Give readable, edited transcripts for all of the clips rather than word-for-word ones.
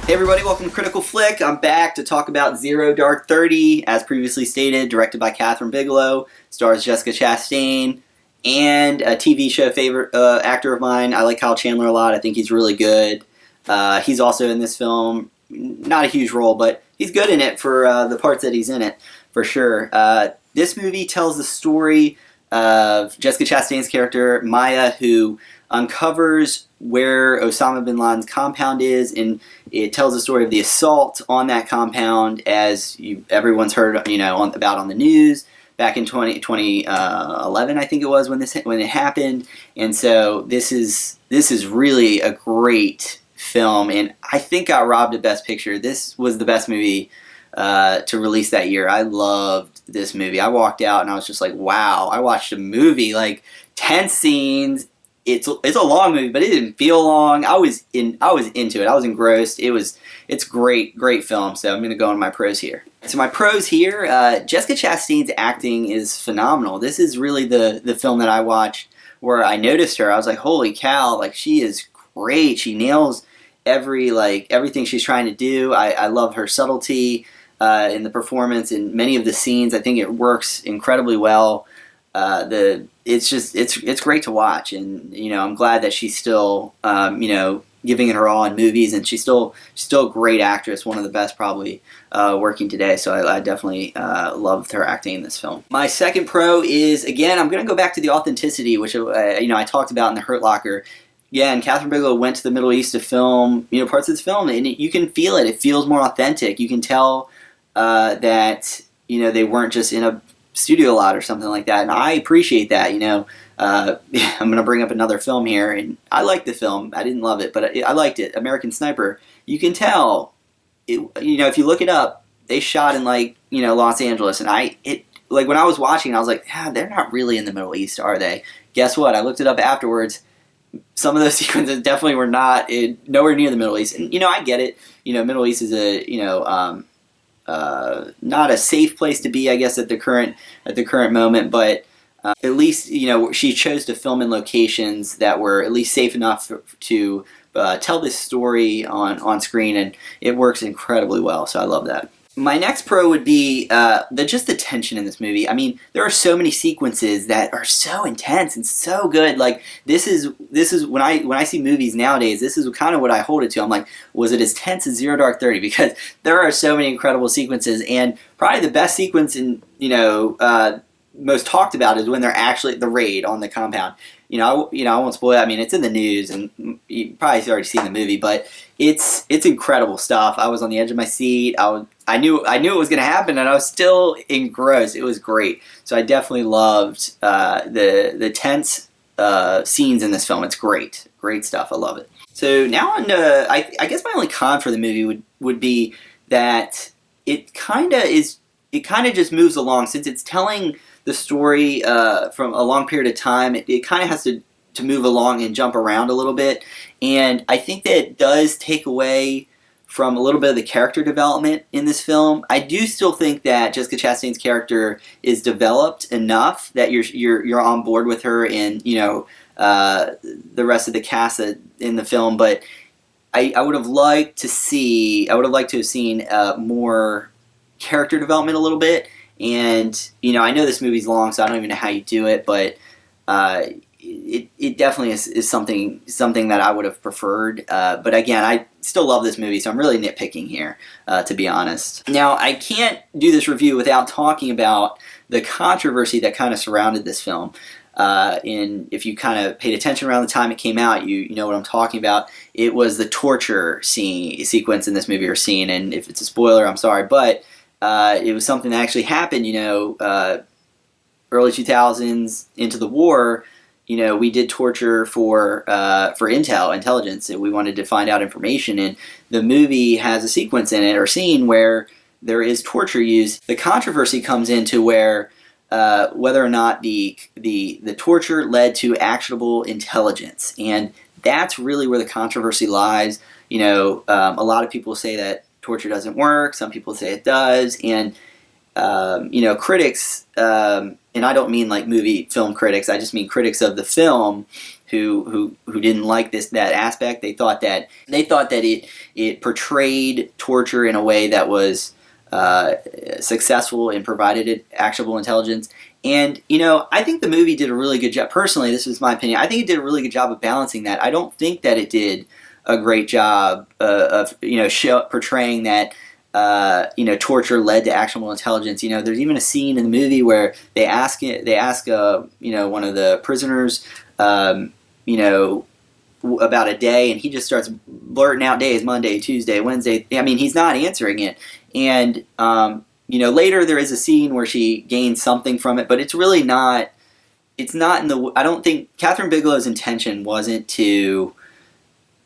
Hey everybody, welcome to Critical Flick. I'm back to talk about Zero Dark 30, as previously stated, directed by Kathryn Bigelow, stars Jessica Chastain, and a TV show favorite actor of mine. I like Kyle Chandler a lot. I think he's really good. He's also in this film. Not a huge role, but he's good in it for the parts that he's in it, for sure. This movie tells the story of Jessica Chastain's character, Maya, who uncovers where Osama Bin Laden's compound is, and it tells the story of the assault on that compound, as everyone's heard, about on the news back in 2011, I think it was when it happened. And so this is really a great film, and I think got robbed of Best Picture. This was the best movie to release that year. I loved this movie. I walked out and I was just like, wow, I watched a movie, like 10 scenes. It's a long movie, but it didn't feel long. I was into it. I was engrossed. It's great film. So I'm going to go on my pros here. So my pros here, Jessica Chastain's acting is phenomenal. This is really the film that I watched where I noticed her. I was like, holy cow, like she is great. She nails everything she's trying to do. I love her subtlety in the performance in many of the scenes. I think it works incredibly well. It's great to watch, and I'm glad that she's still giving it her all in movies, and she's still a great actress, one of the best probably working today. So I definitely loved her acting in this film. My second pro is, again, I'm going to go back to the authenticity, which I talked about in The Hurt Locker. Again, Kathryn Bigelow went to the Middle East to film parts of this film, and you can feel it. It feels more authentic. You can tell that they weren't just in a studio lot or something like that, and I appreciate that. I'm going to bring up another film here, and I liked the film. I didn't love it, but I liked it. American Sniper. You can tell, if you look it up, they shot in Los Angeles, and when I was watching, I was like, they're not really in the Middle East, are they? Guess what? I looked it up afterwards. Some of those sequences definitely were nowhere near the Middle East, and I get it. Middle East is not a safe place to be, I guess, at the current moment, but at least she chose to film in locations that were at least safe enough to tell this story on screen, and it works incredibly well. So I love that. My next pro would be just the tension in this movie. I mean, there are so many sequences that are so intense and so good. Like this is when I see movies nowadays, this is kind of what I hold it to. I'm like, was it as tense as Zero Dark 30? Because there are so many incredible sequences, and probably the best sequence in most talked about is when they're actually the raid on the compound. I won't spoil it. I mean, it's in the news, and you probably already seen the movie, but it's incredible stuff. I was on the edge of my seat. I knew it was going to happen, and I was still engrossed. It was great. So I definitely loved the tense scenes in this film. It's great stuff. I love it. So now on, I guess my only con for the movie would be that it kind of just moves along, since it's telling the story from a long period of time. It kind of has to move along and jump around a little bit, and I think that it does take away from a little bit of the character development in this film. I do still think that Jessica Chastain's character is developed enough that you're on board with her and the rest of the cast in the film, but I would have liked to have seen more character development a little bit. And I know this movie's long, so I don't even know how you do it, but it definitely is something that I would have preferred. But again, I still love this movie, so I'm really nitpicking here, to be honest. Now, I can't do this review without talking about the controversy that kind of surrounded this film. If you kind of paid attention around the time it came out, you know what I'm talking about. It was the torture sequence in this movie or scene, and if it's a spoiler, I'm sorry, but it was something that actually happened, early 2000s into the war. We did torture for intelligence, and we wanted to find out information, and the movie has a sequence in it or scene where there is torture used. The controversy comes into where whether or not the torture led to actionable intelligence, and that's really where the controversy lies. A lot of people say that torture doesn't work. Some people say it does, and critics, and I don't mean like film critics. I just mean critics of the film who didn't like that aspect. They thought that it portrayed torture in a way that was successful and provided it actionable intelligence. And I think the movie did a really good job. Personally, this is my opinion. I think it did a really good job of balancing that. I don't think that it did a great job of portraying that torture led to actionable intelligence. There's even a scene in the movie where they ask one of the prisoners about a day, and he just starts blurting out days: Monday, Tuesday, Wednesday. I mean, he's not answering it. And later there is a scene where she gains something from it, but it's really not. It's not in the. I don't think Kathryn Bigelow's intention wasn't to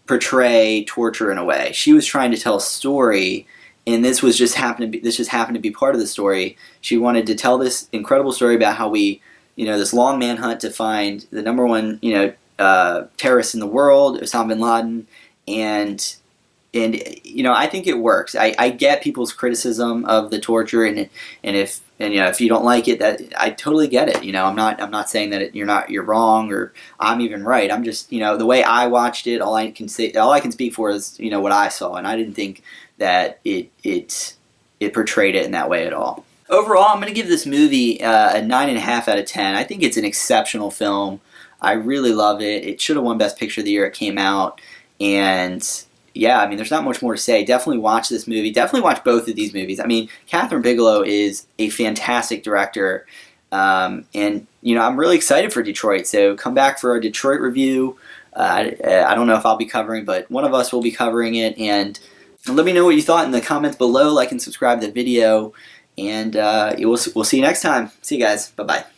portray torture in a way. She was trying to tell a story, and this just happened to be part of the story. She wanted to tell this incredible story about how this long manhunt to find the number one terrorist in the world, Osama Bin Laden, and I think it works. I get people's criticism of the torture, and if you don't like it, that I totally get it. I'm not saying that you're wrong or I'm even right. I'm just the way I watched it. All I can speak for is what I saw, and I didn't think that it portrayed it in that way at all. Overall, I'm going to give this movie a 9.5 out of 10. I think it's an exceptional film. I really love it. It should have won Best Picture the year it came out, and yeah, I mean, there's not much more to say. Definitely watch this movie. Definitely watch both of these movies. I mean, Kathryn Bigelow is a fantastic director, and I'm really excited for Detroit. So come back for our Detroit review. I don't know if I'll be covering, but one of us will be covering it. And let me know what you thought in the comments below. Like and subscribe to the video, and we'll see you next time. See you guys. Bye bye.